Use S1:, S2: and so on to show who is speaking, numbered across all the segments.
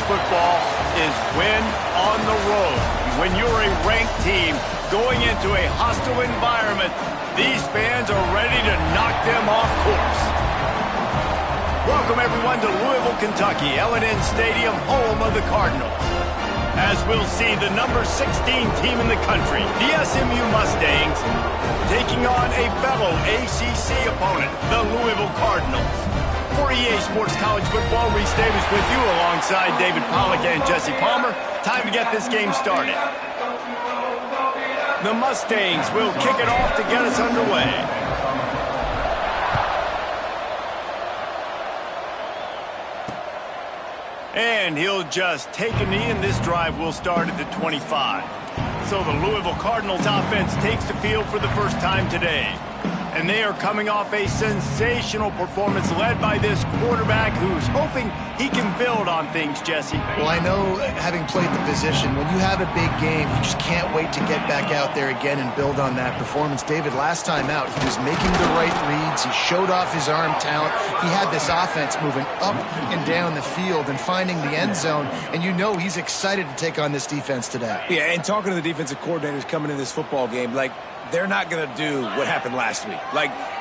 S1: football is win on the road. When you're a ranked team going into a hostile environment, these fans are ready to knock them off course. Welcome, everyone, to Louisville, Kentucky, L&N Stadium, home of the Cardinals. As we'll see, the number 16 team in the country, the SMU Mustangs, taking on a fellow ACC opponent, the Louisville Cardinals. For EA Sports College Football, Reese Davis with you alongside David Pollack and Jesse Palmer. Time to get this game started. The Mustangs will kick it off to get us underway. And he'll just take a knee, and this drive will start at the 25. So the Louisville Cardinals offense takes the field for the first time today. And they are coming off a sensational performance led by this quarterback who's hoping he can build on things, Jesse.
S2: Well, I know, having played the position, when you have a big game, you just can't wait to get back out there again and build on that performance. David, last time out, he was making the right reads. He showed off his arm talent. He had this offense moving up and down the field and finding the end zone. And you know he's excited to take on this defense today.
S3: Yeah, and talking to the defensive coordinators coming in this football game, they're not going to do what happened last week.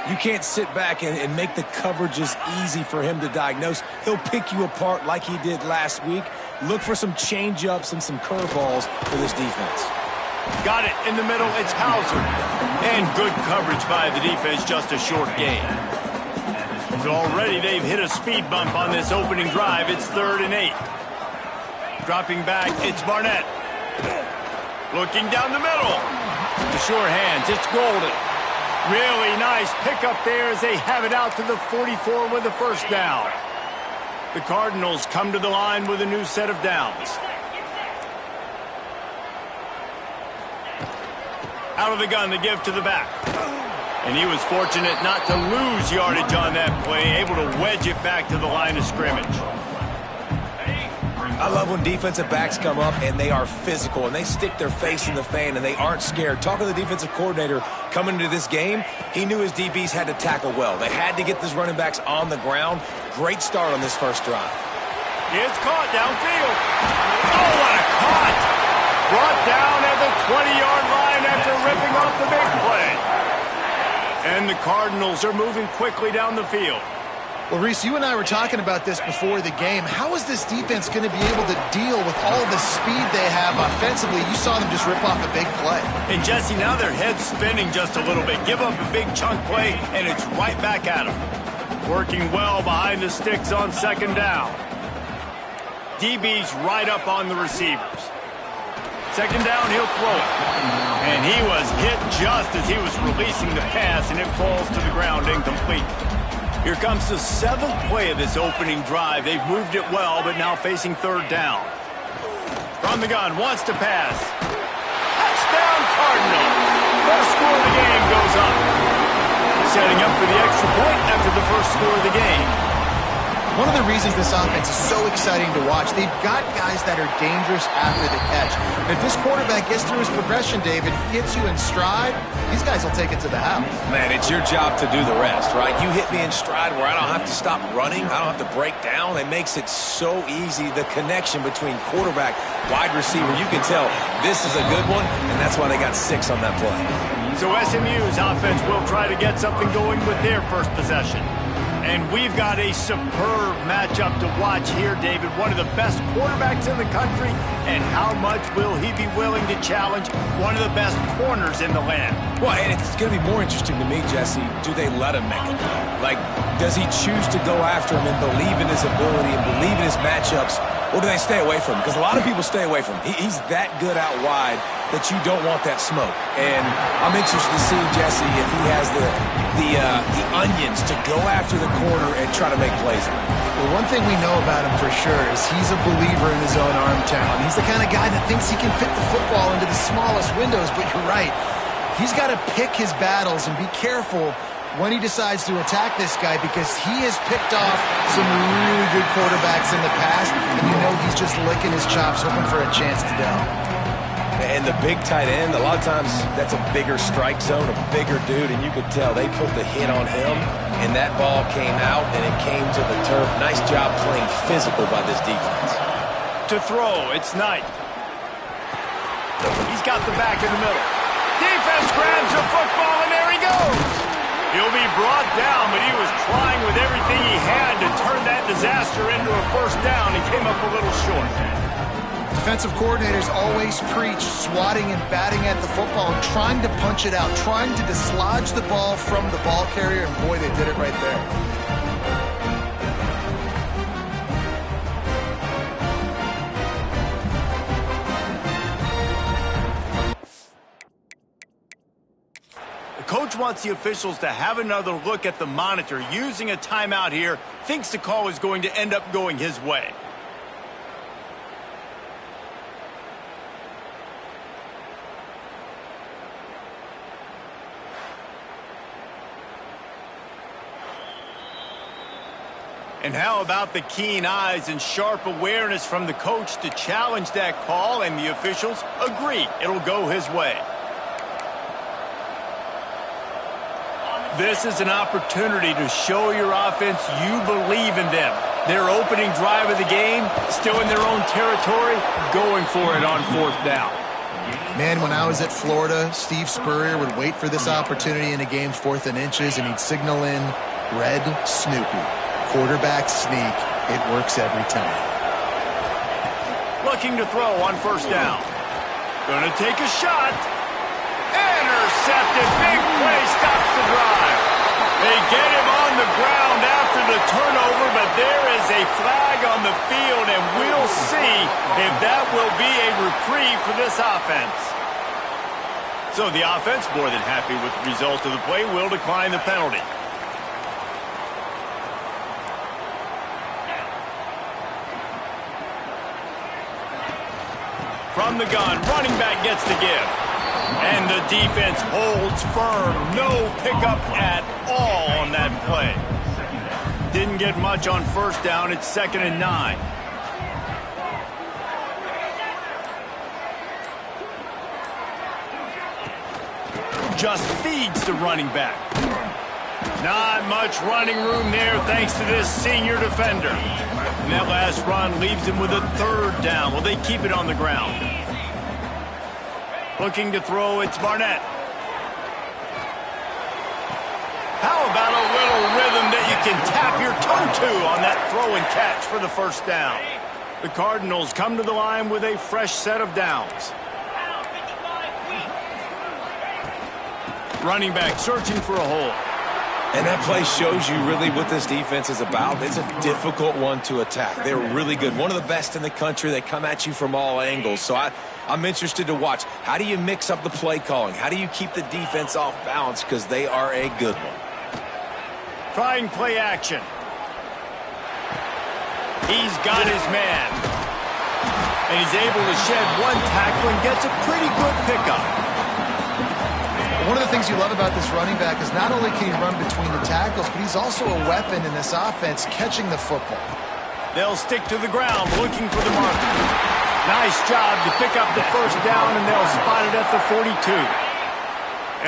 S3: You can't sit back and make the coverages easy for him to diagnose. He'll pick you apart like he did last week. Look for some change-ups and some curveballs for this defense.
S1: Got it in the middle. It's Hauser. And good coverage by the defense, just a short gain. So already they've hit a speed bump on this opening drive. It's 3rd and 8. Dropping back, it's Barnett. Looking down the middle. The sure hands, it's Golden. Really nice pickup there as they have it out to the 44 with a first down. The Cardinals come to the line with a new set of downs. Out of the gun, the give to the back. And he was fortunate not to lose yardage on that play, able to wedge it back to the line of scrimmage.
S3: I love when defensive backs come up and they are physical and they stick their face in the fan and they aren't scared. Talking to the defensive coordinator coming into this game, he knew his DBs had to tackle well. They had to get these running backs on the ground. Great start on this first drive.
S1: It's caught downfield. Oh, what a caught! Brought down at the 20-yard line after ripping off the big play. And the Cardinals are moving quickly down the field.
S2: Well, Reese, you and I were talking about this before the game. How is this defense going to be able to deal with all the speed they have offensively? You saw them just rip off a big play.
S1: And, Jesse, now their head's spinning just a little bit. Give up a big chunk play, and it's right back at them. Working well behind the sticks on 2nd down. DB's right up on the receivers. 2nd down, he'll throw it. And he was hit just as he was releasing the pass, and it falls to the ground incomplete. Here comes the 7th play of this opening drive. They've moved it well, but now facing 3rd down. From the gun, wants to pass. Touchdown, Cardinals. First score of the game goes up. Setting up for the extra point after the first score of the game.
S2: One of the reasons this offense is so exciting to watch, they've got guys that are dangerous after the catch. If this quarterback gets through his progression, David, gets you in stride, these guys will take it to the house.
S3: Man, it's your job to do the rest, right? You hit me in stride where I don't have to stop running. I don't have to break down. It makes it so easy. The connection between quarterback, wide receiver, you can tell this is a good one, and that's why they got 6 on that play.
S1: So SMU's offense will try to get something going with their first possession. And we've got a superb matchup to watch here, David. One of the best quarterbacks in the country. And how much will he be willing to challenge one of the best corners in the land?
S3: Well, and it's going to be more interesting to me, Jesse, do they let him make it? Does he choose to go after him and believe in his ability and believe in his matchups, or do they stay away from him? Because a lot of people stay away from him. He's that good out wide that you don't want that smoke. And I'm interested to see, Jesse, if he has the onions to go after the corner and try to make plays.
S2: Well, one thing we know about him for sure is he's a believer in his own arm talent. He's the kind of guy that thinks he can fit the football into the smallest windows, but you're right. He's got to pick his battles and be careful when he decides to attack this guy, because he has picked off some really good quarterbacks in the past, and you know he's just licking his chops hoping for a chance to go.
S3: And the big tight end, a lot of times that's a bigger strike zone, a bigger dude, and you could tell they put the hit on him, and that ball came out, and it came to the turf. Nice job playing physical by this defense.
S1: To throw, it's Knight. He's got the back in the middle. Defense grabs the football, and there he goes. He'll be brought down, but he was trying with everything he had to turn that disaster into a first down. He came up a little short.
S2: Defensive coordinators always preach swatting and batting at the football and trying to punch it out, trying to dislodge the ball from the ball carrier, and boy, they did it right there.
S1: Coach wants the officials to have another look at the monitor. Using a timeout here, thinks the call is going to end up going his way. And how about the keen eyes and sharp awareness from the coach to challenge that call, and the officials agree it'll go his way. This is an opportunity to show your offense you believe in them. Their opening drive of the game, still in their own territory, going for it on fourth down.
S2: Man, when I was at Florida, Steve Spurrier would wait for this opportunity in a game 4th and inches, and he'd signal in red Snoopy. Quarterback sneak. It works every time.
S1: Looking to throw on first down. Gonna take a shot. Intercepted. Big play stops the drive. They get him on the ground after the turnover, but there is a flag on the field, and we'll see if that will be a reprieve for this offense. So the offense, more than happy with the result of the play, will decline the penalty. From the gun, running back gets the give. And the defense holds firm. No pickup at all on that play. Didn't get much on first down. It's 2nd and 9. Just feeds the running back. Not much running room there thanks to this senior defender. And that last run leaves him with a 3rd down. Will they keep it on the ground? Looking to throw, it's Barnett. How about a little rhythm that you can tap your toe to on that throw and catch for the first down? The Cardinals come to the line with a fresh set of downs. Running back searching for a hole.
S3: And that play shows you really what this defense is about. It's a difficult one to attack. They're really good. One of the best in the country. They come at you from all angles. So I'm interested to watch. How do you mix up the play calling? How do you keep the defense off balance? Because they are a good one.
S1: Trying play action. He's got his man. And he's able to shed one tackle and gets a pretty good pickup.
S2: One of the things you love about this running back is not only can he run between the tackles, but he's also a weapon in this offense catching the football.
S1: They'll stick to the ground looking for the marker. Nice job to pick up the first down, and they'll spot it at the 42.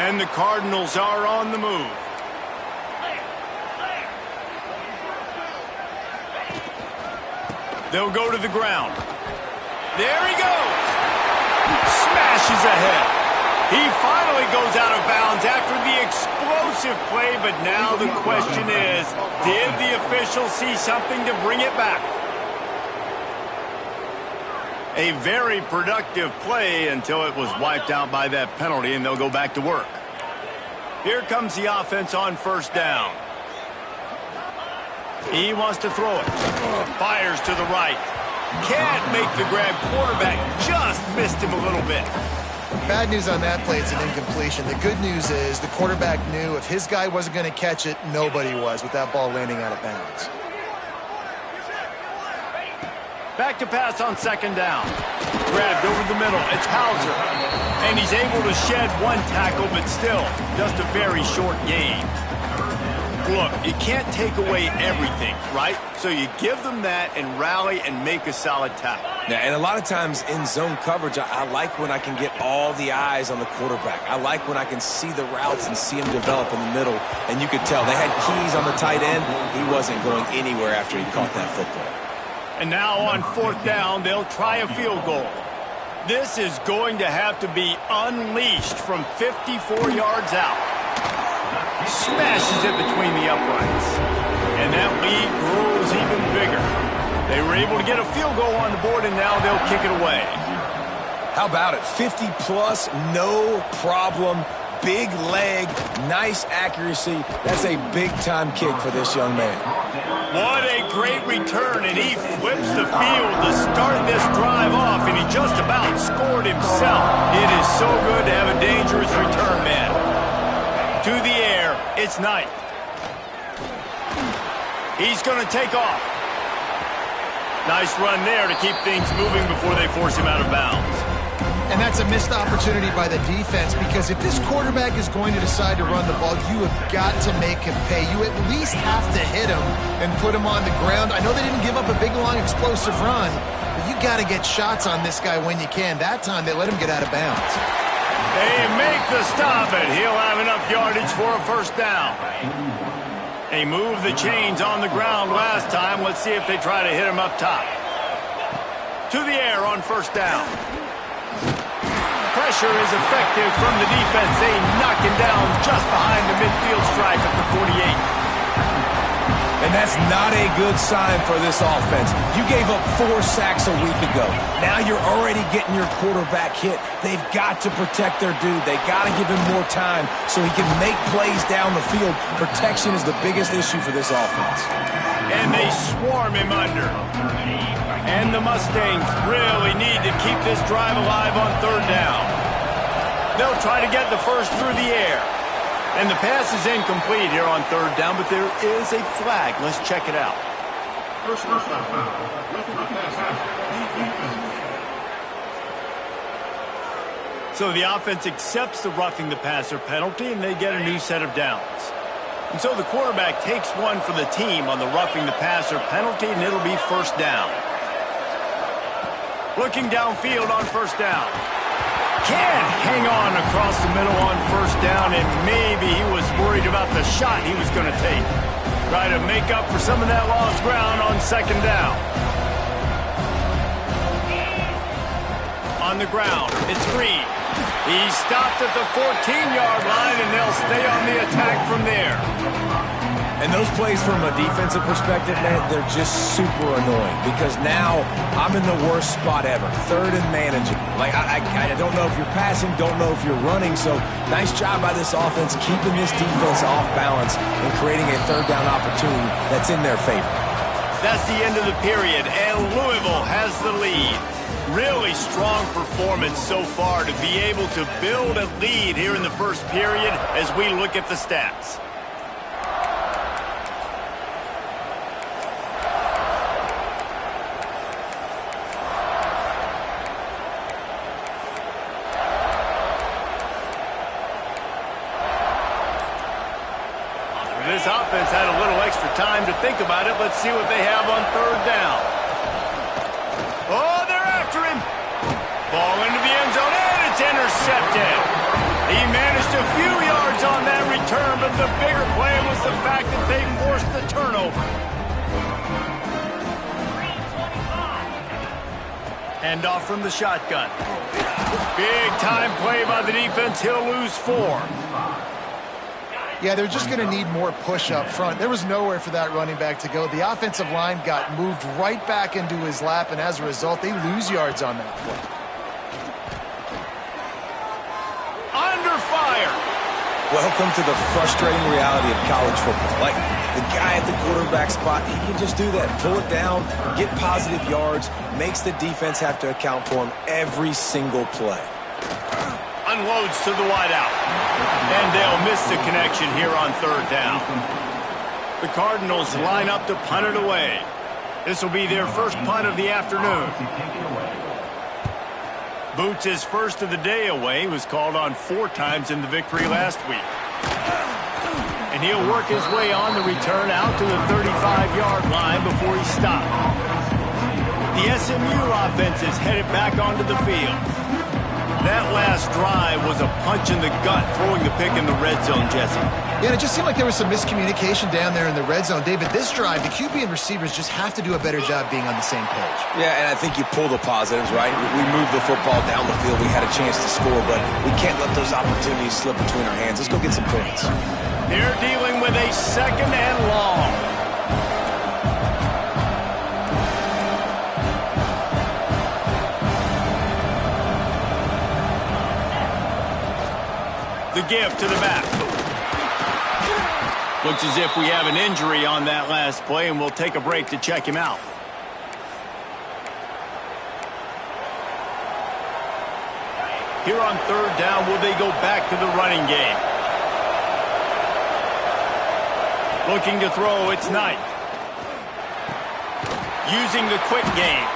S1: And the Cardinals are on the move. They'll go to the ground. There he goes. Smashes ahead. He finally goes out of bounds after the explosive play, but now the question is, did the official see something to bring it back? A very productive play until it was wiped out by that penalty, and they'll go back to work. Here comes the offense on first down. He wants to throw it. Fires to the right. Can't make the grab. Quarterback just missed him a little bit.
S2: Bad news on that play, it's an incompletion. The good news is the quarterback knew if his guy wasn't going to catch it, nobody was with that ball landing out of bounds.
S1: Back to pass on second down. Grabbed over the middle. It's Hauser. And he's able to shed one tackle, but still, just a very short gain. Look, you can't take away everything, right? So you give them that and rally and make a solid tackle.
S3: Yeah, and a lot of times in zone coverage, I like when I can get all the eyes on the quarterback. I like when I can see the routes and see him develop in the middle. And you could tell they had keys on the tight end. He wasn't going anywhere after he caught that football.
S1: And now on 4th down, they'll try a field goal. This is going to have to be unleashed from 54 yards out. Smashes it between the uprights. And that lead grows even bigger. They were able to get a field goal on the board, and now they'll kick it away.
S3: How about it? 50-plus, no problem. Big leg, nice accuracy. That's a big-time kick for this young man.
S1: What a great return, and he flips the field to start this drive off, and he just about scored himself. It is so good to have a dangerous return man. To the air, it's Knight. He's going to take off. Nice run there to keep things moving before they force him out of bounds.
S2: And that's a missed opportunity by the defense, because if this quarterback is going to decide to run the ball, you have got to make him pay. You at least have to hit him and put him on the ground. I know they didn't give up a big, long, explosive run, but you got to get shots on this guy when you can. That time, they let him get out of bounds.
S1: They make the stop, and he'll have enough yardage for a 1st down. They moved the chains on the ground last time. Let's see if they try to hit him up top. To the air on 1st down. Pressure is effective from the defense. They knock him down just behind the midfield stripe at the 48.
S3: And that's not a good sign for this offense. You gave up 4 sacks a week ago. Now you're already getting your quarterback hit. They've got to protect their dude. They got to give him more time so he can make plays down the field. Protection is the biggest issue for this offense.
S1: And they swarm him under. And the Mustangs really need to keep this drive alive on 3rd down. They'll try to get the first through the air. And the pass is incomplete here on 3rd down, but there is a flag. Let's check it out. So the offense accepts the roughing the passer penalty, and they get a new set of downs. And so the quarterback takes one for the team on the roughing the passer penalty, and it'll be 1st down. Looking downfield on 1st down. Can't hang on across the middle on 1st down, and maybe he was worried about the shot he was going to take. Try to make up for some of that lost ground on 2nd down. On the ground, it's Green. He's stopped at the 14-yard line, and they'll stay on the attack from there.
S3: And those plays from a defensive perspective, man, they're just super annoying because now I'm in the worst spot ever. 3rd and managing. Like, I don't know if you're passing, don't know if you're running. So nice job by this offense keeping this defense off balance and creating a 3rd down opportunity that's in their favor.
S1: That's the end of the period, and Louisville has the lead. Really strong performance so far to be able to build a lead here in the 1st period as we look at the stats. This offense had a little extra time to think about it. Let's see what they have on 3rd down. Oh, they're after him. Ball into the end zone, and it's intercepted. He managed a few yards on that return, but the bigger play was the fact that they forced the turnover. Hand off from the shotgun. Big time play by the defense. He'll lose 4.
S2: Yeah, they're just going to need more push up front. There was nowhere for that running back to go. The offensive line got moved right back into his lap, and as a result, they lose yards on that play.
S1: Under fire.
S3: Welcome to the frustrating reality of college football. Like, the guy at the quarterback spot, he can just do that. Pull it down, get positive yards, makes the defense have to account for him every single play.
S1: Unloads to the wideout. And they'll miss the connection here on 3rd down. The Cardinals line up to punt it away. This will be their first punt of the afternoon. Boots' first of the day away was called on 4 times in the victory last week. And he'll work his way on the return out to the 35-yard line before he's stopped. The SMU offense is headed back onto the field. That last drive was a punch in the gut, throwing the pick in the red zone, Jesse.
S2: Yeah, and it just seemed like there was some miscommunication down there in the red zone. David, this drive, the QB and receivers just have to do a better job being on the same page.
S3: Yeah, and I think you pull the positives, right? We moved the football down the field. We had a chance to score, but we can't let those opportunities slip between our hands. Let's go get some points.
S1: They're dealing with a 2nd and long. The give to the back. Looks as if we have an injury on that last play, and we'll take a break to check him out. Here on 3rd down, will they go back to the running game? Looking to throw, it's Knight. Using the quick game.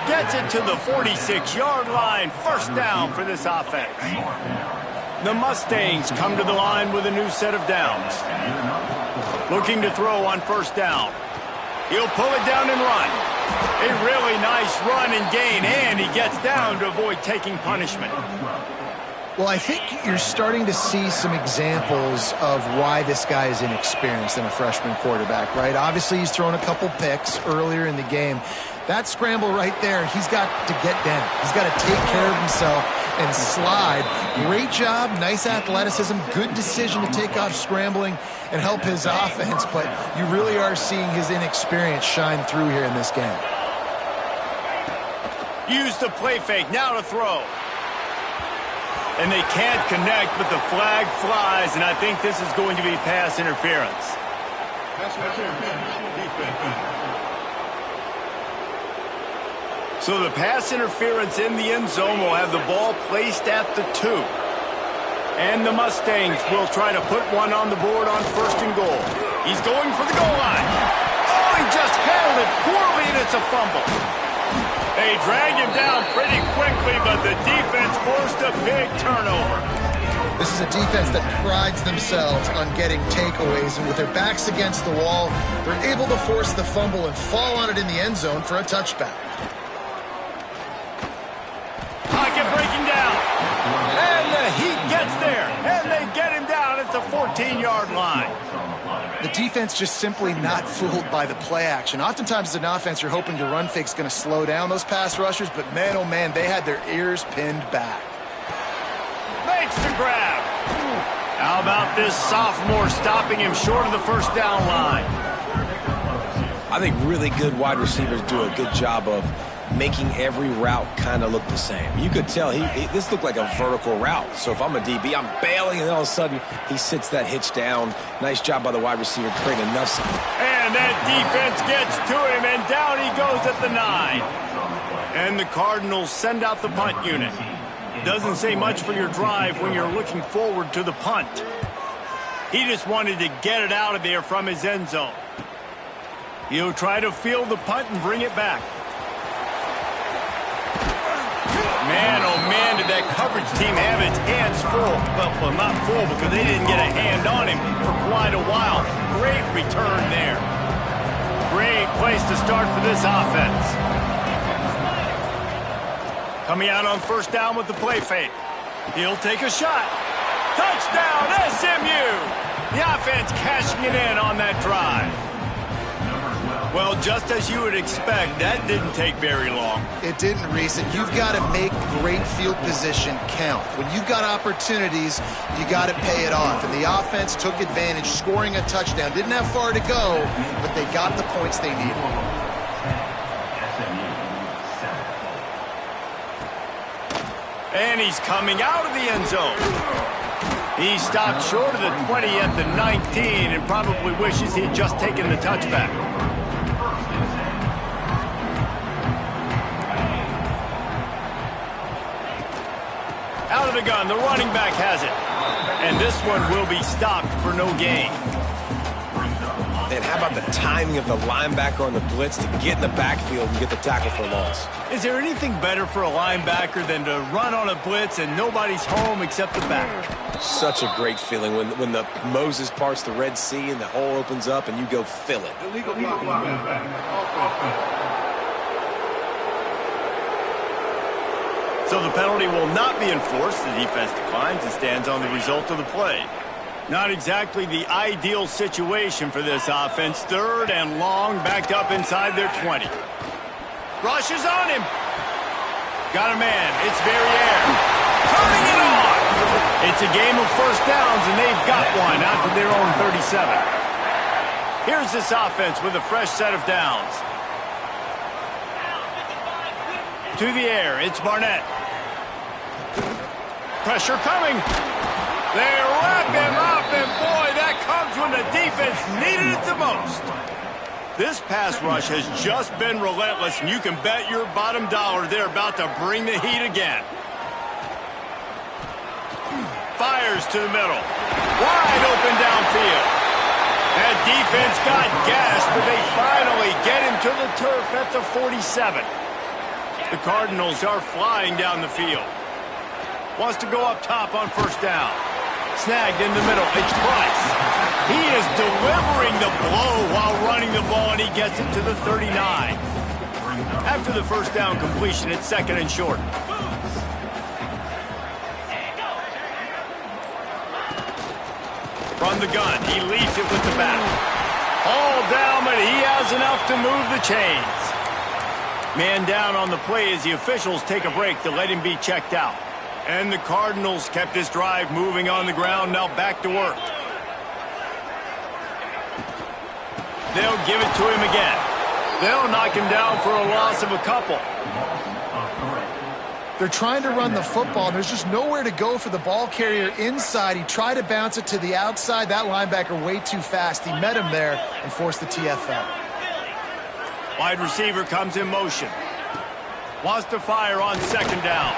S1: Gets it to the 46-yard line. 1st down for this offense. The Mustangs come to the line with a new set of downs. Looking to throw on 1st down. He'll pull it down and run. A really nice run and gain, and he gets down to avoid taking punishment.
S2: Well, I think you're starting to see some examples of why this guy is inexperienced in a freshman quarterback, right? Obviously, he's thrown a couple picks earlier in the game. That scramble right there, he's got to get down. He's got to take care of himself and slide. Great job, nice athleticism, good decision to take off scrambling and help his offense, but you really are seeing his inexperience shine through here in this game.
S1: Use the play fake, now to throw. And they can't connect, but the flag flies, and I think this is going to be pass interference. So the pass interference in the end zone will have the ball placed at the 2. And the Mustangs will try to put one on the board on 1st and goal. He's going for the goal line. Oh, he just handled it poorly, and it's a fumble. They drag him down pretty quickly, but the defense forced a big turnover.
S2: This is a defense that prides themselves on getting takeaways, and with their backs against the wall, they're able to force the fumble and fall on it in the end zone for a touchback.
S1: Pocket breaking down. And the Heat gets there, and they get him down at the 14-yard line.
S2: The defense just simply not fooled by the play action. Oftentimes as an offense, you're hoping your run fake's going to slow down those pass rushers, but man, oh man, they had their ears pinned back.
S1: Makes the grab. How about this sophomore stopping him short of the 1st down line?
S3: I think really good wide receivers do a good job of making every route kind of look the same. You could tell this looked like a vertical route. So if I'm a DB, I'm bailing, and all of a sudden he sits that hitch down. Nice job by the wide receiver, creating enough.
S1: And that defense gets to him, and down he goes at the 9. And the Cardinals send out the punt unit. Doesn't say much for your drive when you're looking forward to the punt. He just wanted to get it out of there from his end zone. He'll try to field the punt and bring it back. Man, oh man, did that coverage team have its hands full. Well, not full because they didn't get a hand on him for quite a while. Great return there. Great place to start for this offense. Coming out on 1st down with the play fake. He'll take a shot. Touchdown, SMU! The offense cashing it in on that drive. Well, just as you would expect, that didn't take very long.
S2: It didn't, Reese, and you've got to make great field position count. When you've got opportunities, you got to pay it off. And the offense took advantage, scoring a touchdown. Didn't have far to go, but they got the points they needed.
S1: And he's coming out of the end zone. He stopped short of the 20 at the 19 and probably wishes he'd just taken the touchback. Out of the gun, the running back has it. And this one will be stopped for no gain.
S3: And how about the timing of the linebacker on the blitz to get in the backfield and get the tackle for a loss?
S1: Is there anything better for a linebacker than to run on a blitz and nobody's home except the back?
S3: Such a great feeling when the Moses parts the Red Sea and the hole opens up and you go fill it.
S1: So the penalty will not be enforced. The defense declines and stands on the result of the play. Not exactly the ideal situation for this offense. 3rd and long, backed up inside their 20. Rushes on him. Got a man. It's Verrier. Turning it on. It's a game of first downs, and they've got one out to their own 37. Here's this offense with a fresh set of downs. To the air, it's Barnett. Pressure coming. They wrap him up, and boy, that comes when the defense needed it the most. This pass rush has just been relentless, and you can bet your bottom dollar they're about to bring the heat again. Fires to the middle. Wide open downfield. That defense got gashed, but they finally get him to the turf at the 47. The Cardinals are flying down the field. Wants to go up top on first down. Snagged in the middle. It's Price. He is delivering the blow while running the ball, and he gets it to the 39. After the first down completion, it's 2nd and short. From the gun, he leads it with the back. All down, but he has enough to move the chains. Man down on the play as the officials take a break to let him be checked out. And the Cardinals kept this drive moving on the ground, now back to work. They'll give it to him again. They'll knock him down for a loss of a couple.
S2: They're trying to run the football, and there's just nowhere to go for the ball carrier inside. He tried to bounce it to the outside. That linebacker way too fast. He met him there and forced the TFL.
S1: Wide receiver comes in motion. Wants to fire on 2nd down.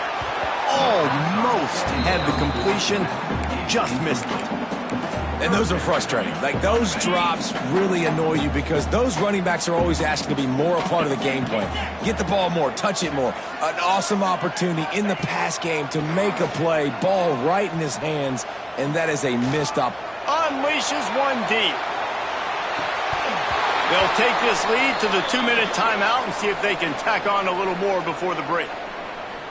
S1: Almost had the completion, just missed it.
S3: And those are frustrating. Like, those drops really annoy you because those running backs are always asking to be more a part of the game plan. Get the ball more, touch it more. An awesome opportunity in the pass game to make a play, ball right in his hands, and that is a missed up.
S1: Unleashes one deep. They'll take this lead to the 2-minute timeout and see if they can tack on a little more before the break.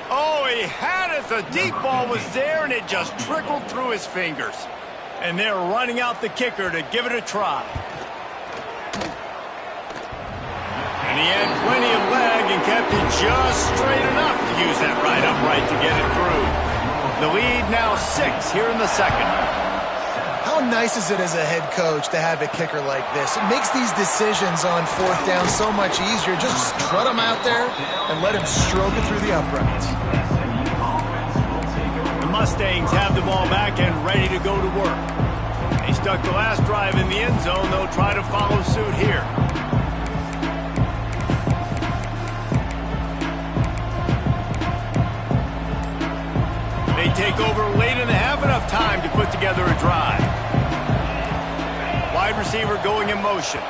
S1: Oh, he had it. The deep ball was there, and it just trickled through his fingers. And they're running out the kicker to give it a try. And he had plenty of leg and kept it just straight enough to use that right upright to get it through. The lead now 6 here in the 2nd.
S2: How nice is it as a head coach to have a kicker like this? It makes these decisions on 4th down so much easier. Just strut him out there and let him stroke it through the uprights.
S1: The Mustangs have the ball back and ready to go to work. They stuck the last drive in the end zone. They'll try to follow suit here. They take over late and have enough time to put together a drive. Wide receiver going in motion.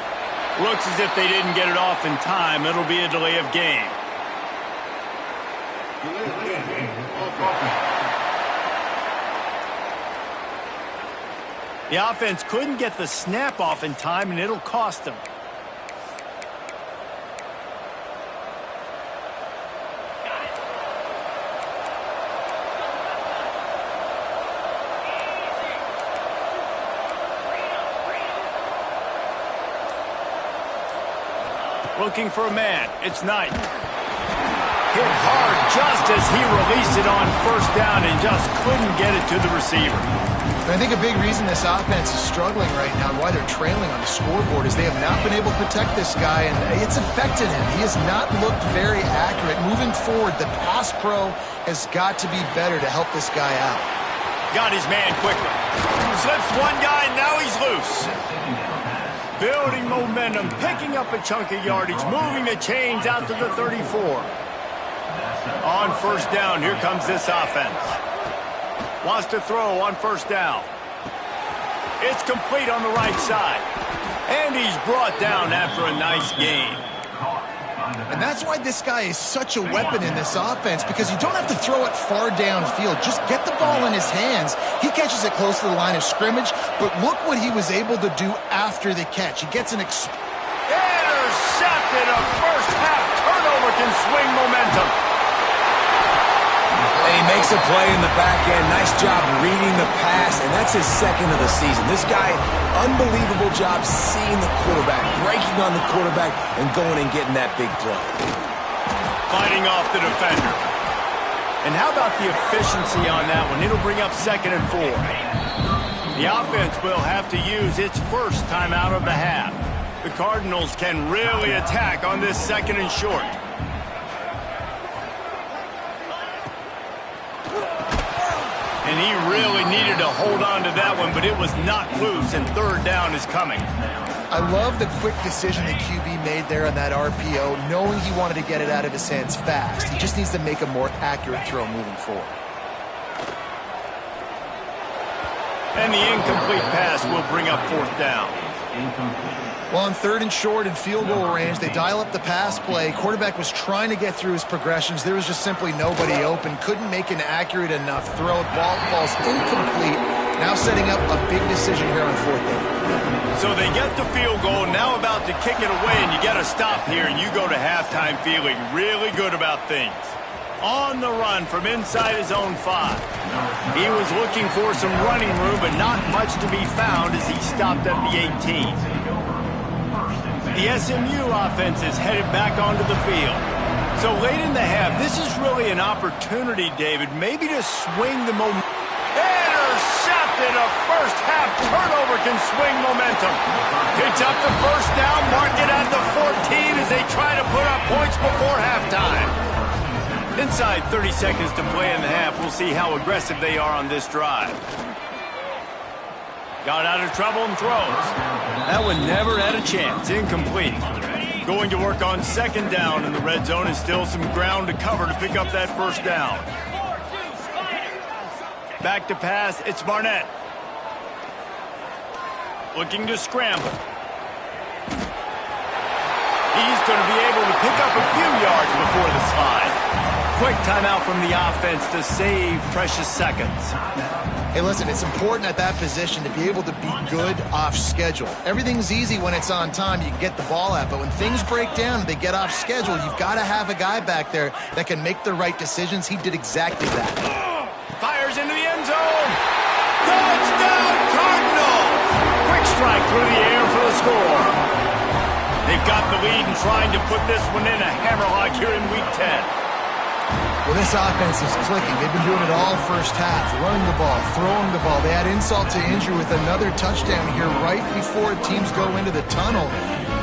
S1: Looks as if they didn't get it off in time. It'll be a delay of game. The offense couldn't get the snap off in time, and it'll cost them. Looking for a man. It's Knight. Hit hard just as he released it on first down and just couldn't get it to the receiver.
S2: And I think a big reason this offense is struggling right now and why they're trailing on the scoreboard is they have not been able to protect this guy, and it's affected him. He has not looked very accurate. Moving forward, the pass pro has got to be better to help this guy out.
S1: Got his man quickly. Slips one guy, now he's loose. Building momentum, picking up a chunk of yardage, moving the chains out to the 34. On first down, here comes this offense. Wants to throw on first down. It's complete on the right side. And he's brought down after a nice gain.
S2: And that's why this guy is such a weapon in this offense, because you don't have to throw it far downfield. Just get the ball in his hands. He catches it close to the line of scrimmage, but look what he was able to do after the catch. He gets an intercepted. A first half turnover can swing momentum.
S3: Makes a play in the back end. Nice job reading the pass, and that's his second of the season. This guy, unbelievable job seeing the quarterback, breaking on the quarterback, and going and getting that big play.
S1: Fighting off the defender. And how about the efficiency on that one? It'll bring up 2nd and 4. The offense will have to use its first timeout of the half. The Cardinals can really attack on this 2nd and short. And he really needed to hold on to that one, but it was not loose, and 3rd down is coming.
S2: I love the quick decision the QB made there on that RPO, knowing he wanted to get it out of his hands fast. He just needs to make a more accurate throw moving forward.
S1: And the incomplete pass will bring up 4th down.
S2: Well, on 3rd and short in field goal range, they dial up the pass play. Quarterback was trying to get through his progressions. There was just simply nobody open. Couldn't make an accurate enough throw. Ball falls incomplete. Now setting up a big decision here on 4th down.
S1: So they get the field goal, now about to kick it away, and you got to stop here, and you go to halftime feeling really good about things. On the run from inside his own 5. He was looking for some running room, but not much to be found as he stopped at the 18. The SMU offense is headed back onto the field. So late in the half, this is really an opportunity, David, maybe to swing the momentum. Intercepted! A first half turnover can swing momentum. Picks up the 1st down, mark it at the 14 as they try to put up points before halftime. Inside 30 seconds to play in the half. We'll see how aggressive they are on this drive. Got out of trouble and throws. That one never had a chance. Incomplete. Going to work on 2nd down in the red zone, and still some ground to cover to pick up that 1st down. Back to pass. It's Barnett. Looking to scramble. He's going to be able to pick up a few yards before the slide. Quick timeout from the offense to save precious seconds.
S2: Hey, listen, it's important at that position to be able to be good off schedule. Everything's easy when it's on time. You can get the ball out. But when things break down and they get off schedule, you've got to have a guy back there that can make the right decisions. He did exactly that.
S1: Fires into the end zone. Touchdown, Cardinals! Quick strike through the air for the score. They've got the lead and trying to put this one in a hammerlock here in Week 10.
S2: Well, this offense is clicking. They've been doing it all first half, running the ball, throwing the ball. They add insult to injury with another touchdown here right before teams go into the tunnel.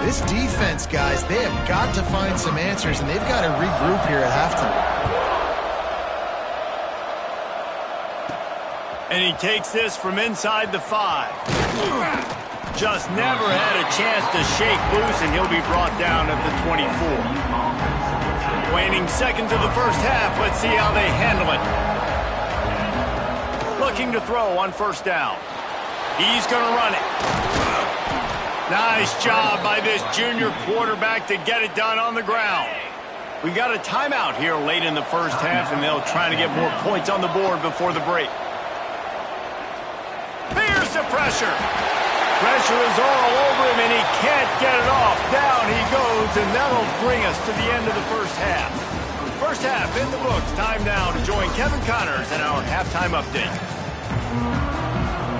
S2: This defense, guys, they have got to find some answers, and they've got to regroup here at halftime.
S1: And he takes this from inside the 5. Just never had a chance to shake loose, and he'll be brought down at the 24. Waning seconds of the first half. Let's see how they handle it. Looking to throw on 1st down. He's going to run it. Nice job by this junior quarterback to get it done on the ground. We got a timeout here late in the first half, and they'll try to get more points on the board before the break. Here's the pressure. Pressure is all over him, and he can't get it off. Down he goes, and that'll bring us to the end of the first half. First half in the books. Time now to join Kevin Connors in our halftime update.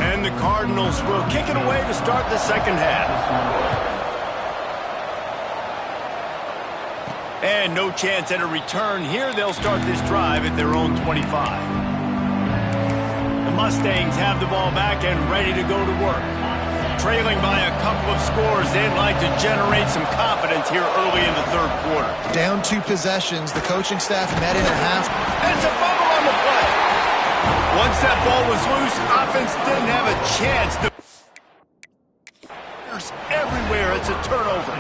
S1: And the Cardinals will kick it away to start the 2nd half. And no chance at a return here. They'll start this drive at their own 25. The Mustangs have the ball back and ready to go to work. Trailing by a couple of scores, they'd like to generate some confidence here early in the 3rd quarter.
S2: Down 2 possessions, the coaching staff met in a half.
S1: And it's a fumble on the play. Once that ball was loose, offense didn't have a chance to... There's everywhere. It's a turnover.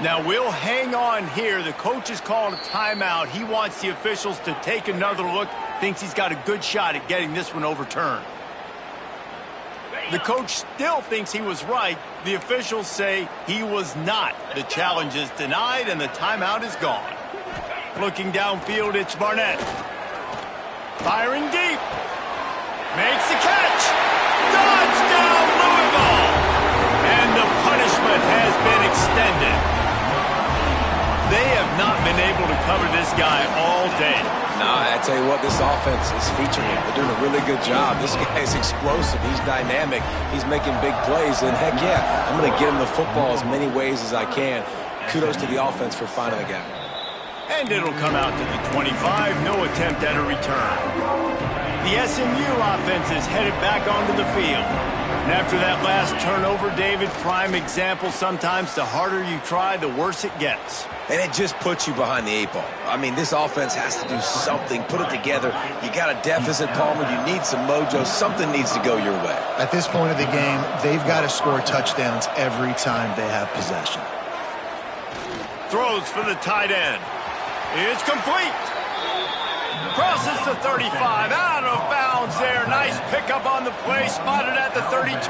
S1: Now we'll hang on here. The coach has called a timeout. He wants the officials to take another look. Thinks he's got a good shot at getting this one overturned. The coach still thinks he was right. The officials say he was not. The challenge is denied, and the timeout is gone. Looking downfield, it's Barnett. Firing deep. Makes the catch. Touchdown, Louisville! And the punishment has been extended. They have not been able to cover this guy all day.
S3: Nah, I tell you what, this offense is featuring him. They're doing a really good job. This guy is explosive. He's dynamic. He's making big plays. And heck yeah, I'm going to get him the football as many ways as I can. Kudos to the offense for finding the gap.
S1: And it'll come out to the 25. No attempt at a return. The SMU offense is headed back onto the field. And after that last turnover, David, prime example, sometimes the harder you try, the worse it gets.
S3: And it just puts you behind the 8 ball. I mean, this offense has to do something, put it together. You got a deficit, Palmer. You need some mojo. Something needs to go your way.
S2: At this point of the game, they've got to score touchdowns every time they have possession.
S1: Throws for the tight end. It's complete. Crosses the 35, out of bounds there. Nice pickup on the play, spotted at the 32.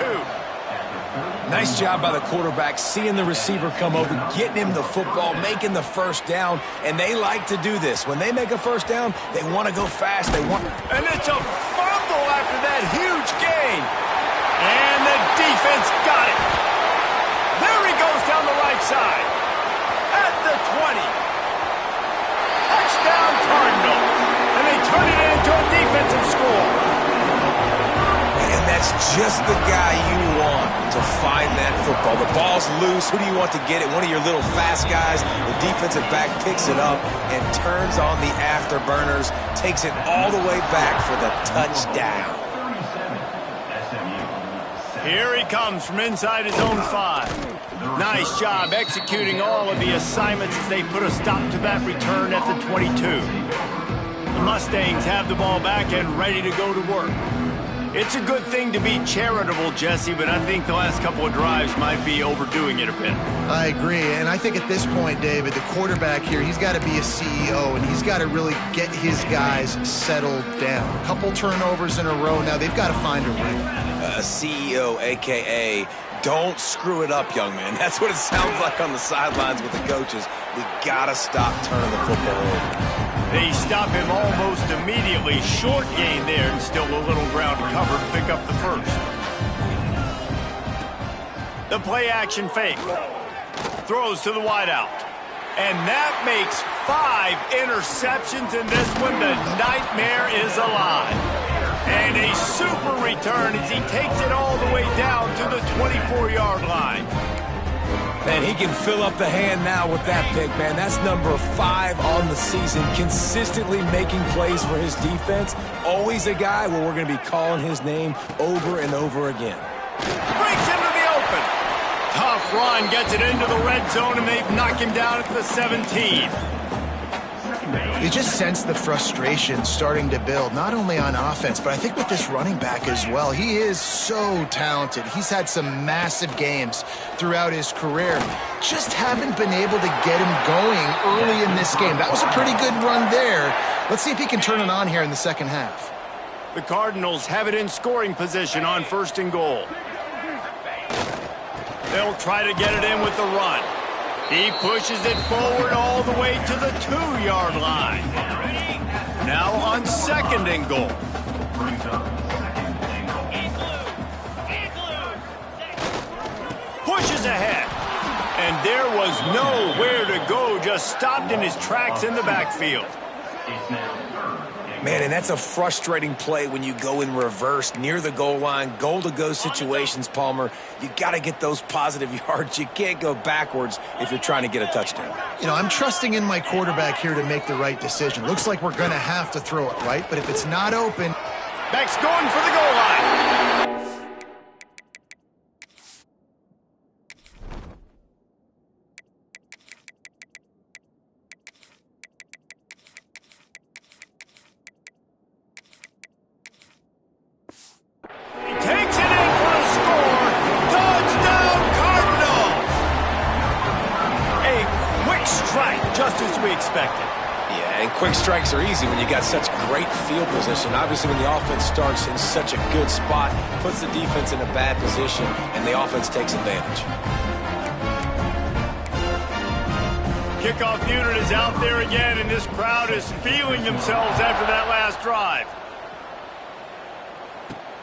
S3: Nice job by the quarterback, seeing the receiver come over, getting him the football, making the first down, and they like to do this. When they make a first down, they want to go fast.
S1: And it's a fumble after that huge gain. And the defense got it. There he goes down the right side. At the 20. Touchdown Cardinals. And they turn it into a defensive score.
S3: And that's just the guy you want to find that football. The ball's loose. Who do you want to get it? One of your little fast guys. The defensive back picks it up and turns on the afterburners, takes it all the way back for the touchdown.
S1: Here he comes from inside his own 5. Nice job executing all of the assignments as they put a stop to that return at the 22. The Mustangs have the ball back and ready to go to work. It's a good thing to be charitable, Jesse, but I think the last couple of drives might be overdoing it a bit.
S2: I agree, and I think at this point, David, the quarterback here, he's got to be a CEO, and he's got to really get his guys settled down. A couple turnovers in a row now. They've got to find a rhythm.
S3: CEO, a.k.a. don't screw it up, young man. That's what it sounds like on the sidelines with the coaches. We got to stop turning the football over.
S1: They stop him almost immediately. Short gain there and still a little ground to cover to pick up the first. The play action fake. Throws to the wideout. And that makes 5 interceptions in this one. The nightmare is alive. And a super return as he takes it all the way down to the 24-yard line.
S3: And he can fill up the hand now with that pick, man. That's number 5 on the season, consistently making plays for his defense. Always a guy where we're going to be calling his name over and over again.
S1: Breaks into the open. Tough run, gets it into the red zone, and they've knocked him down at the 17.
S2: You just sense the frustration starting to build, not only on offense, but I think with this running back as well. He is so talented. He's had some massive games throughout his career. Just haven't been able to get him going early in this game. That was a pretty good run there. Let's see if he can turn it on here in the second half.
S1: The Cardinals have it in scoring position on 1st and goal. They'll try to get it in with the run. He pushes it forward all the way to the 2-yard line. Now on 2nd and goal. Pushes ahead. And there was nowhere to go, just stopped in his tracks in the backfield.
S3: Man, and that's a frustrating play when you go in reverse near the goal line, goal-to-go situations, Palmer. You got to get those positive yards. You can't go backwards if you're trying to get a touchdown.
S2: You know, I'm trusting in my quarterback here to make the right decision. Looks like we're going to have to throw it, right? But if it's not open...
S1: Beck's going for the goal line. Just as we expected.
S3: Yeah, and quick strikes are easy when you got such great field position. Obviously, when the offense starts in such a good spot, puts the defense in a bad position, and the offense takes advantage.
S1: Kickoff unit is out there again, and this crowd is feeling themselves after that last drive.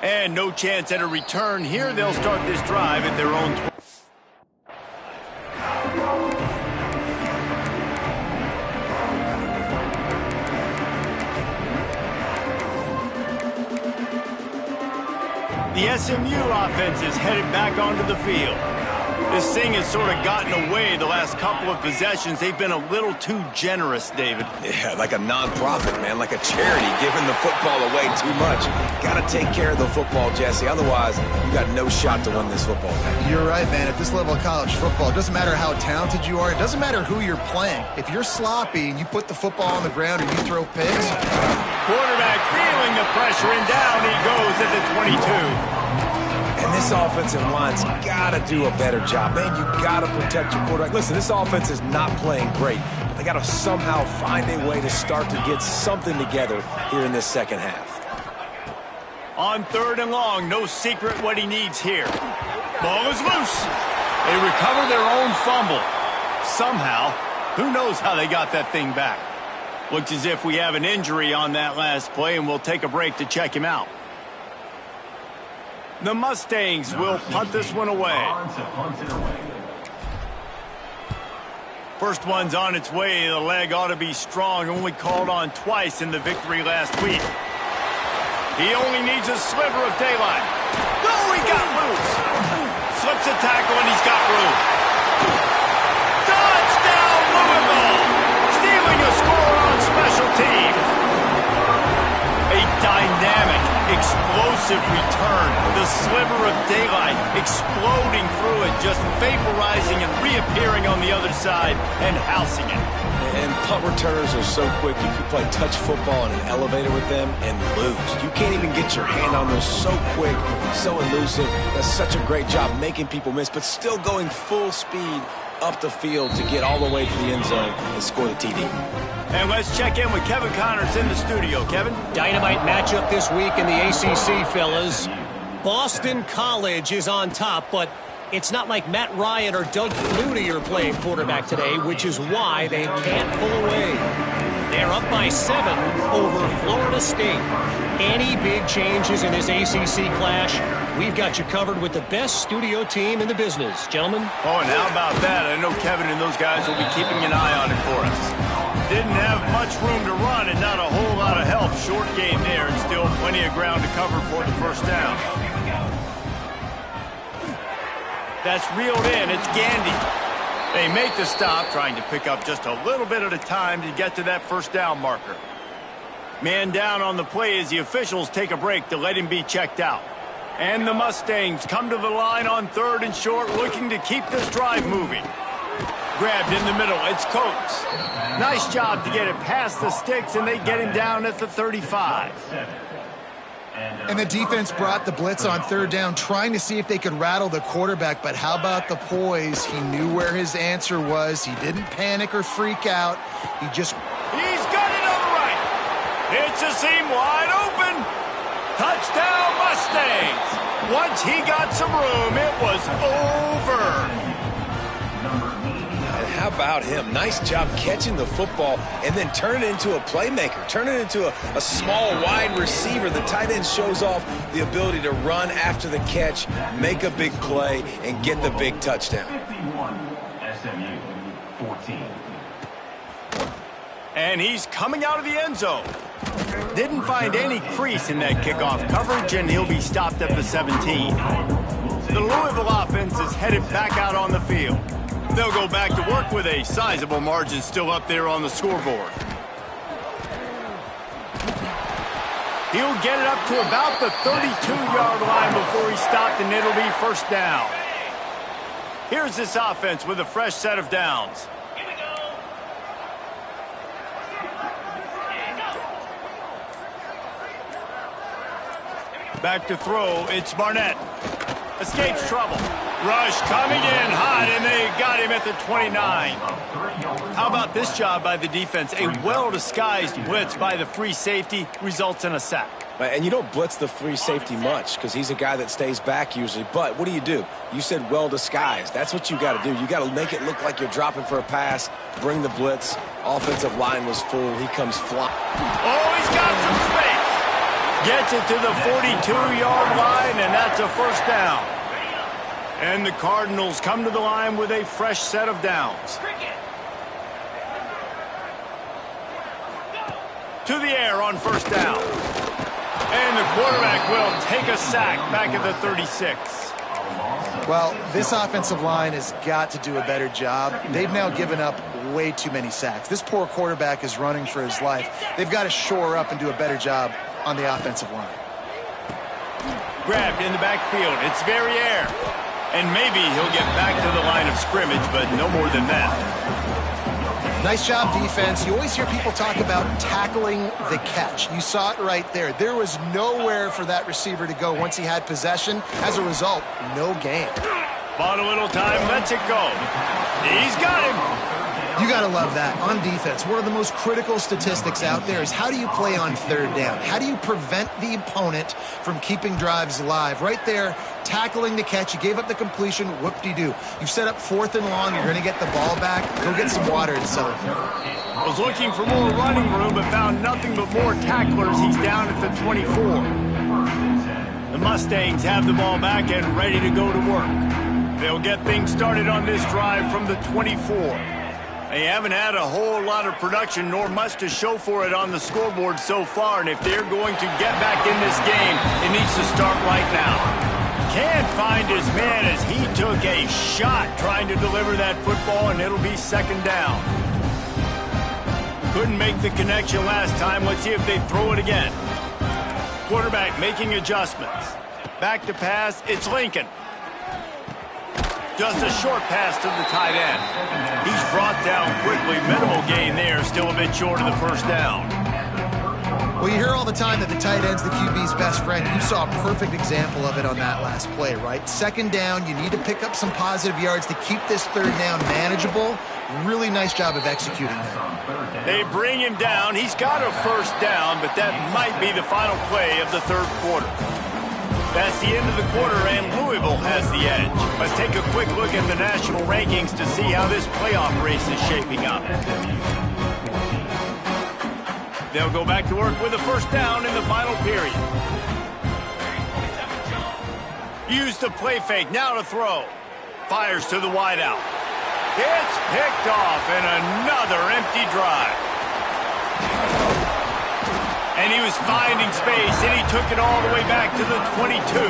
S1: And no chance at a return here. They'll start this drive at their own 20. The SMU offense is headed back onto the field. This thing has sort of gotten away the last couple of possessions. They've been a little too generous, David.
S3: Yeah, like a non-profit, man, like a charity, giving the football away too much. Got to take care of the football, Jesse. Otherwise, you got no shot to win this football game.
S2: You're right, man. At this level of college football, it doesn't matter how talented you are. It doesn't matter who you're playing. If you're sloppy and you put the football on the ground or you throw picks.
S1: Quarterback feeling the pressure, and down he goes at the 22.
S3: And this offensive line's got to do a better job. Man, you got to protect your quarterback. Listen, this offense is not playing great. They got to somehow find a way to start to get something together here in this second half.
S1: On 3rd and long, no secret what he needs here. Ball is loose. They recover their own fumble. Somehow, who knows how they got that thing back. Looks as if we have an injury on that last play, and we'll take a break to check him out. The Mustangs will punt this one away. First one's on its way. The leg ought to be strong. Only called on twice in the victory last week. He only needs a sliver of daylight. Oh, he got loose. Slips a tackle, and he's got room. Touchdown, Louisville! Stealing a score on special teams. A dynamic, explosive return. The sliver of daylight exploding through it, just vaporizing and reappearing on the other side and housing it.
S3: And punt returners are so quick. You can play touch football in an elevator with them and lose. You can't even get your hand on those. So quick, so elusive. That's such a great job making people miss, but still going full speed up the field to get all the way to the end zone and score the TD.
S1: And let's check in with Kevin Connors in the studio. Kevin?
S4: Dynamite matchup this week in the ACC, fellas. Boston College is on top, but it's not like Matt Ryan or Doug Flutie are playing quarterback today, which is why they can't pull away. They're up by 7 over Florida State. Any big changes in this ACC clash, we've got you covered with the best studio team in the business. Gentlemen?
S1: Oh, and how about that? I know Kevin and those guys will be keeping an eye on it for us. Didn't have much room to run and not a whole lot of help. Short game there, and still plenty of ground to cover for the first down. That's reeled in. It's Gandy. They make the stop, trying to pick up just a little bit at a time to get to that first down marker. Man down on the play as the officials take a break to let him be checked out. And the Mustangs come to the line on 3rd and short, looking to keep this drive moving. Grabbed in the middle. It's Coates. Nice job to get it past the sticks, and they get him down at the 35.
S2: And the defense brought the blitz on 3rd down, trying to see if they could rattle the quarterback. But how about the poise? He knew where his answer was. He didn't panic or freak out. He's
S1: got it on the right. It's a seam wide open. Touchdown, Mustangs. Once he got some room, it was over.
S3: How about him? Nice job catching the football and then turn it into a playmaker. Turn it into a small, wide receiver. The tight end shows off the ability to run after the catch, make a big play, and get the big touchdown.
S5: 51, SMU 14.
S1: And he's coming out of the end zone. Didn't find any crease in that kickoff coverage, and he'll be stopped at the 17. The Louisville offense is headed back out on the field. They'll go back to work with a sizable margin still up there on the scoreboard. He'll get it up to about the 32-yard line before he's stopped, and it'll be first down. Here's this offense with a fresh set of downs. Back to throw, it's Barnett. Escapes trouble. Rush coming in hot, and they got him at the 29. How about this job by the defense? A well-disguised blitz by the free safety results in a sack.
S3: And you don't blitz the free safety much because he's a guy that stays back usually. But what do? You said well-disguised. That's what you got to do. You got to make it look like you're dropping for a pass, bring the blitz. Offensive line was full. He comes flying.
S1: Oh, he's got some space. Gets it to the 42-yard line, and that's a first down. And the Cardinals come to the line with a fresh set of downs. To the air on first down. And the quarterback will take a sack back at the 36.
S2: Well, this offensive line has got to do a better job. They've now given up way too many sacks. This poor quarterback is running for his life. They've got to shore up and do a better job on the offensive line.
S1: Grabbed in the backfield. It's Verrier. And maybe he'll get back to the line of scrimmage, but no more than that.
S2: Nice job, defense. You always hear people talk about tackling the catch. You saw it right there. There was nowhere for that receiver to go once he had possession. As a result, no gain.
S1: Bought a little time, lets it go. He's got him.
S2: You got to love that. On defense, one of the most critical statistics out there is how do you play on third down? How do you prevent the opponent from keeping drives alive? Right there, tackling the catch. You gave up the completion. Whoop-de-doo. You've set up 4th and long. You're going to get the ball back. Go get some water in Southern.
S1: Was looking for more running room, but found nothing but more tacklers. He's down at the 24. The Mustangs have the ball back and ready to go to work. They'll get things started on this drive from the 24. They haven't had a whole lot of production, nor much to show for it on the scoreboard so far, and if they're going to get back in this game, it needs to start right now. Can't find his man as he took a shot trying to deliver that football, and it'll be 2nd down. Couldn't make the connection last time. Let's see if they throw it again. Quarterback making adjustments. Back to pass, it's Lincoln. Just a short pass to the tight end. He's brought down quickly. Minimal gain there. Still a bit short of the 1st down.
S2: Well, you hear all the time that the tight end's the QB's best friend. You saw a perfect example of it on that last play, right? 2nd down, you need to pick up some positive yards to keep this 3rd down manageable. Really nice job of executing that.
S1: They bring him down. He's got a 1st down, but that might be the final play of the 3rd quarter. That's the end of the quarter, and Louisville has the edge. Let's take a quick look at the national rankings to see how this playoff race is shaping up. They'll go back to work with a 1st down in the final period. Use the play fake, now to throw. Fires to the wideout. It's picked off, and another empty drive. And he was finding space, and he took it all the way back to the 22.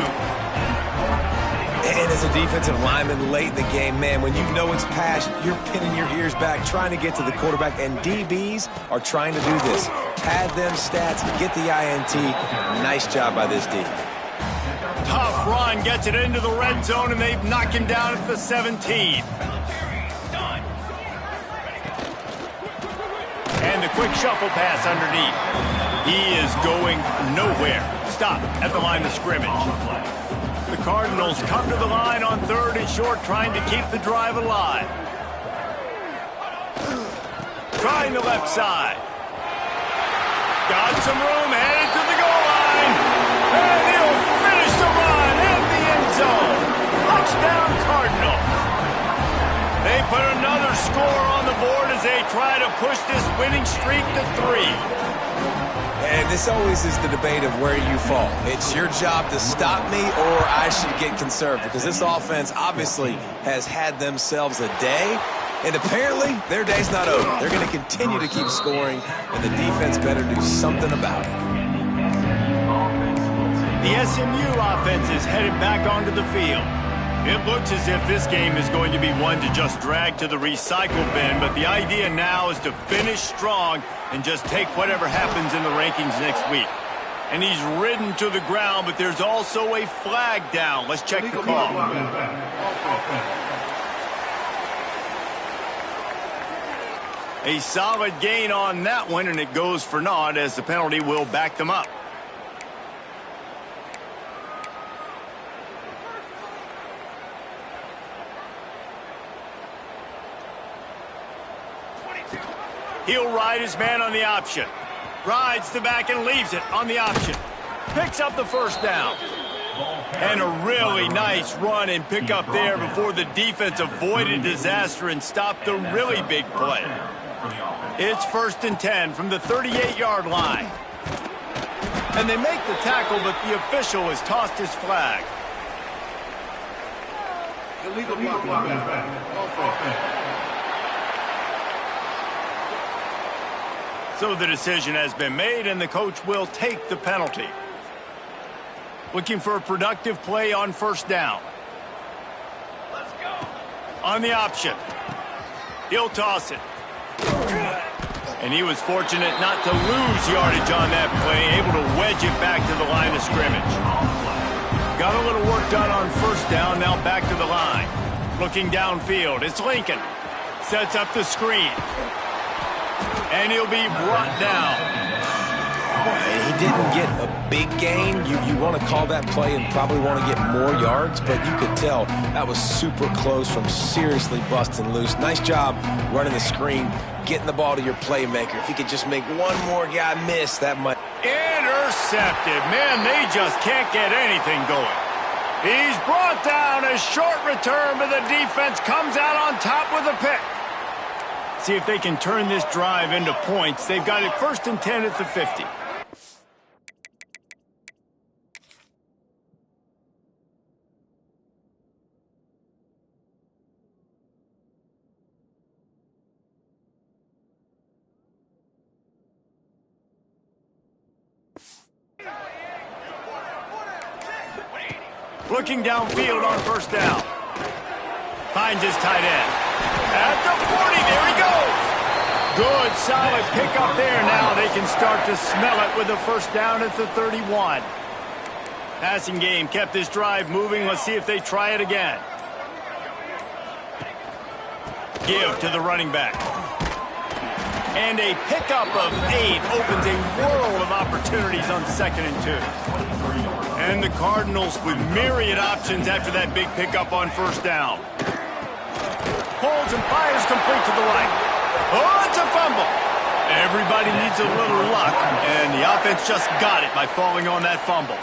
S3: And as a defensive lineman late in the game, man, when you know it's pass, you're pinning your ears back, trying to get to the quarterback, and DBs are trying to do this. Pad them stats, get the INT. Nice job by this D.
S1: Tough run, gets it into the red zone, and they've knocked him down at the 17. And the quick shuffle pass underneath. He is going nowhere. Stop at the line of scrimmage. The Cardinals come to the line on 3rd and short, trying to keep the drive alive. Trying the left side. Got some room, headed to the goal line. And he'll finish the run in the end zone. Touchdown, Cardinals. They put another score on the board as they try to push this winning streak to 3.
S3: And this always is the debate of where you fall. It's your job to stop me, or I should get conserved, because this offense obviously has had themselves a day, and apparently their day's not over. They're going to continue to keep scoring, and the defense better do something about it.
S1: The SMU offense is headed back onto the field. It looks as if this game is going to be one to just drag to the recycle bin, but the idea now is to finish strong and just take whatever happens in the rankings next week. And he's ridden to the ground, but there's also a flag down. Let's check the call. A solid gain on that one, and it goes for naught as the penalty will back them up. He'll ride his man on the option. Rides the back and leaves it on the option. Picks up the 1st down. And a really nice run and pick up there before the defense avoided disaster and stopped the really big play. It's 1st and 10 from the 38-yard line. And they make the tackle, but the official has tossed his flag.
S6: Illegal blocking.
S1: So the decision has been made, and the coach will take the penalty. Looking for a productive play on first down.
S5: Let's go.
S1: On the option. He'll toss it. And he was fortunate not to lose yardage on that play, able to wedge it back to the line of scrimmage. Got a little work done on first down, now back to the line. Looking downfield, it's Lincoln. Sets up the screen. And he'll be brought down.
S3: He didn't get a big gain. You want to call that play and probably want to get more yards, but you could tell that was super close from seriously busting loose. Nice job running the screen, getting the ball to your playmaker. If he could just make one more guy miss, that might...
S1: Intercepted. Man, they just can't get anything going. He's brought down. A short return, but the defense comes out on top with a pick. See if they can turn this drive into points. They've got it 1st and 10 at the 50. Looking downfield on first down. Finds his tight end. At the 40, there he goes. Good, solid pickup there. Now they can start to smell it with a first down at the 31. Passing game kept this drive moving. Let's see if they try it again. Give to the running back. And a pickup of 8 opens a world of opportunities on 2nd and 2. And the Cardinals with myriad options after that big pickup on first down. Pulls and fires complete to the right. Oh, it's a fumble. Everybody needs a little luck, and the offense just got it by falling on that fumble.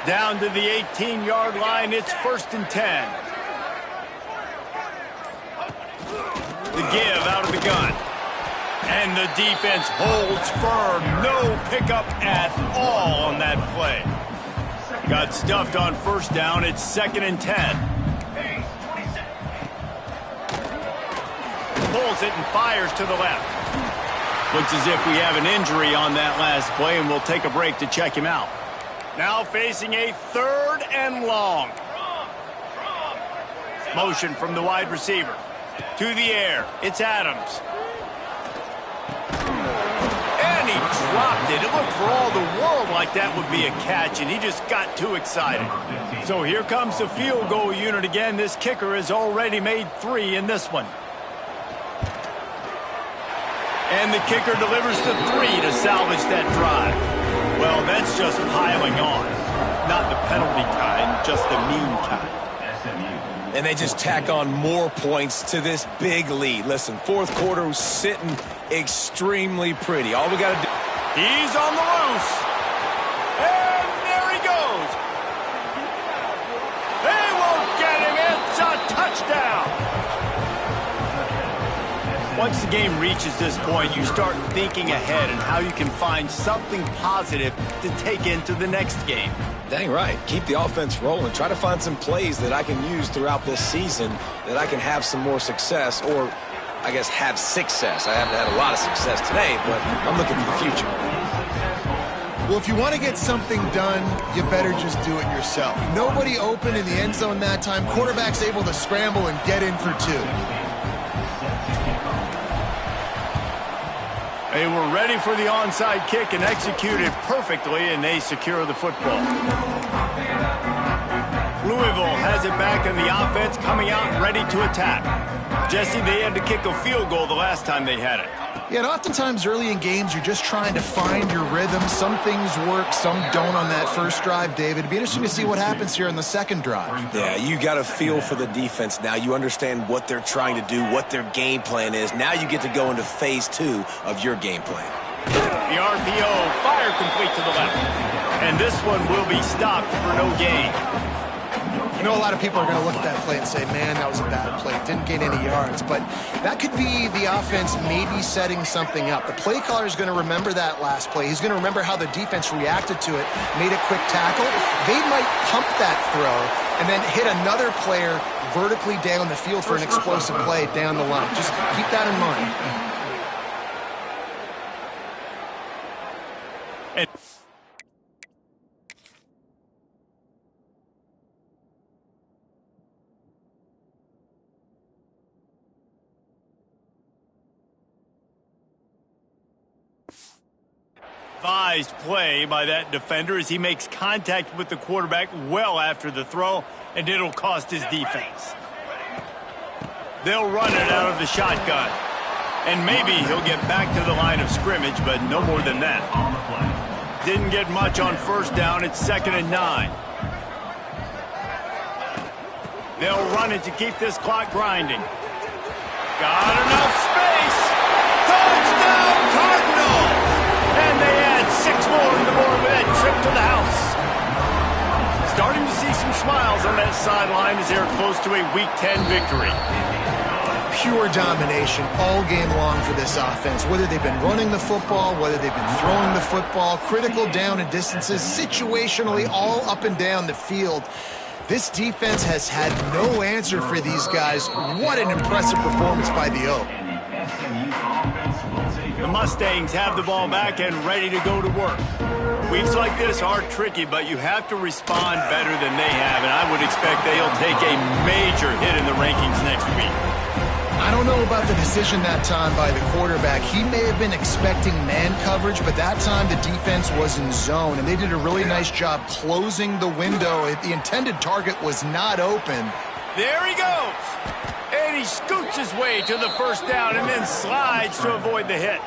S1: Down to the 18-yard line, it's 1st and 10. The give out of the gun. And the defense holds firm. No pickup at all on that play. Got stuffed on first down. It's 2nd and 10. Pulls it and fires to the left. Looks as if we have an injury on that last play, and we'll take a break to check him out. Now facing a 3rd and long. Motion from the wide receiver. To the air. It's Adams. And he dropped it. It looked for all the world like that would be a catch, and he just got too excited. So here comes the field goal unit again. This kicker has already made 3 in this one. And the kicker delivers the 3 to salvage that drive. Well, that's just piling on. Not the penalty kind, just the mean kind.
S3: And they just tack on more points to this big lead. Listen, 4th quarter was sitting extremely pretty. All we got to do...
S1: He's on the loose. And there he goes. They won't get him. It's a touchdown. Once the game reaches this point, you start thinking ahead and how you can find something positive to take into the next game.
S3: Dang right. Keep the offense rolling. Try to find some plays that I can use throughout this season that I can have some more success, or I guess have success. I haven't had a lot of success today, but I'm looking for the future.
S2: Well, if you want to get something done, you better just do it yourself. Nobody open in the end zone that time. Quarterback's able to scramble and get in for 2.
S1: They were ready for the onside kick and executed perfectly, and they secure the football. Louisville has it back in the offense, coming out ready to attack. Jesse, they had to kick a field goal the last time they had it.
S2: Yeah, and oftentimes early in games, you're just trying to find your rhythm. Some things work, some don't on that first drive, David. It'd be interesting to see what happens here in the second drive.
S3: Yeah, you got a feel for the defense now. You understand what they're trying to do, what their game plan is. Now you get to go into phase 2 of your game plan.
S1: The RPO, fire complete to the left. And this one will be stopped for no gain.
S2: I know a lot of people are going to look at that play and say, man, that was a bad play. Didn't gain any yards. But that could be the offense maybe setting something up. The play caller is going to remember that last play. He's going to remember how the defense reacted to it, made a quick tackle. They might pump that throw and then hit another player vertically down the field for an explosive play down the line. Just keep that in mind.
S1: organized play by that defender as he makes contact with the quarterback well after the throw, and it'll cost his defense. They'll run it out of the shotgun. And maybe he'll get back to the line of scrimmage, but no more than that. Didn't get much on first down. It's 2nd and 9. They'll run it to keep this clock grinding. Got enough space. Touchdown, Cardinals! And they add 6 more in the board with that trip to the house. Starting to see some smiles on that sideline as they're close to a Week 10 victory.
S2: Pure domination all game long for this offense. Whether they've been running the football, whether they've been throwing the football, critical down and distances, situationally all up and down the field. This defense has had no answer for these guys. What an impressive performance by the O.
S1: The Mustangs have the ball back and ready to go to work. Weeks like this are tricky, but you have to respond better than they have, and I would expect they'll take a major hit in the rankings next week.
S2: I don't know about the decision that time by the quarterback. He may have been expecting man coverage, but that time the defense was in zone, and they did a really nice job closing the window. The intended target was not open.
S1: There he goes. And he scoots his way to the first down and then slides to avoid the hit.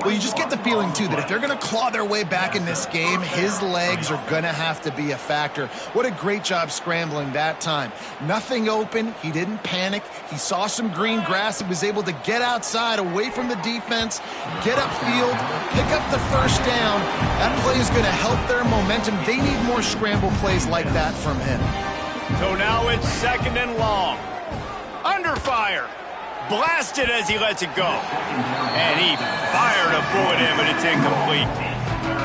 S2: Well, you just get the feeling, too, that if they're going to claw their way back in this game, his legs are going to have to be a factor. What a great job scrambling that time. Nothing open. He didn't panic. He saw some green grass and was able to get outside, away from the defense, get upfield, pick up the first down. That play is going to help their momentum. They need more scramble plays like that from him.
S1: So now it's 2nd and long. Under fire. Blasted as he lets it go. And he fired a bullet in, but it's incomplete.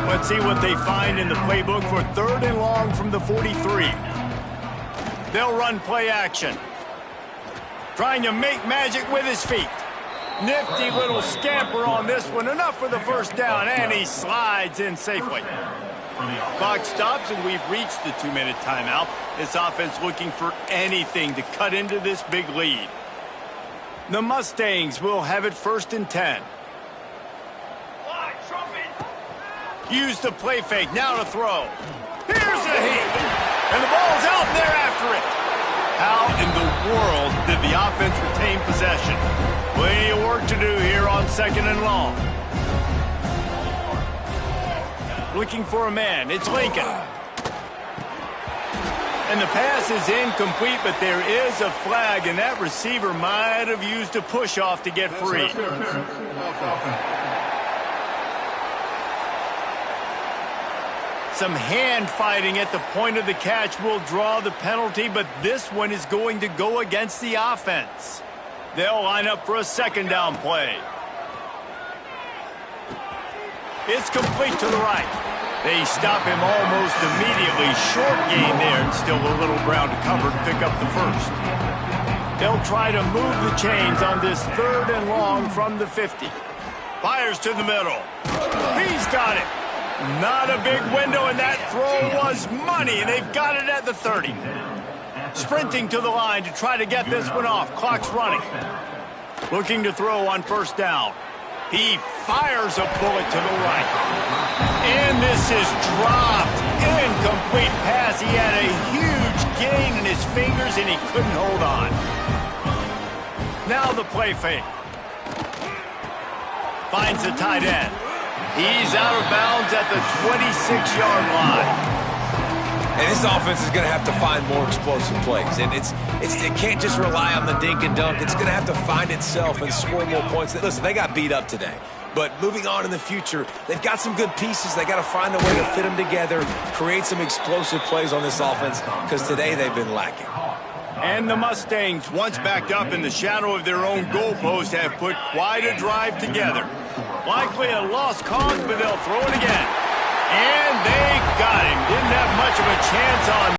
S1: Let's see what they find in the playbook for 3rd and long from the 43. They'll run play action. Trying to make magic with his feet. Nifty little scamper on this one. Enough for the first down, and he slides in safely. Clock stops, and we've reached the 2-minute timeout. This offense looking for anything to cut into this big lead. The Mustangs will have it 1st and 10. Use the play fake, now to throw. Here's a hit, and the ball's out there after it. How in the world did the offense retain possession? Plenty of work to do here on 2nd and long. Looking for a man, it's Lincoln. And the pass is incomplete, but there is a flag, and that receiver might have used a push-off to get free. Some hand fighting at the point of the catch will draw the penalty, but this one is going to go against the offense. They'll line up for a 2nd down play. It's complete to the right. They stop him almost immediately. Short gain there, and still a little ground to cover to pick up the first. They'll try to move the chains on this 3rd and long from the 50. Fires to the middle. He's got it. Not a big window, and that throw was money, and they've got it at the 30. Sprinting to the line to try to get this one off. Clock's running. Looking to throw on 1st down. He fires a bullet to the right. And this is dropped. Incomplete pass. He had a huge gain in his fingers, and he couldn't hold on. Now the play fake. Finds the tight end. He's out of bounds at the 26-yard line.
S3: And this offense is going to have to find more explosive plays. And it can't just rely on the dink and dunk. It's going to have to find itself and score more points. Listen, they got beat up today. But moving on in the future, they've got some good pieces. They got to find a way to fit them together, create some explosive plays on this offense, because today they've been lacking.
S1: And the Mustangs, once backed up in the shadow of their own goalpost, have put quite a drive together. Likely a lost cause, but they'll throw it again. And they got him. Didn't have much of a chance on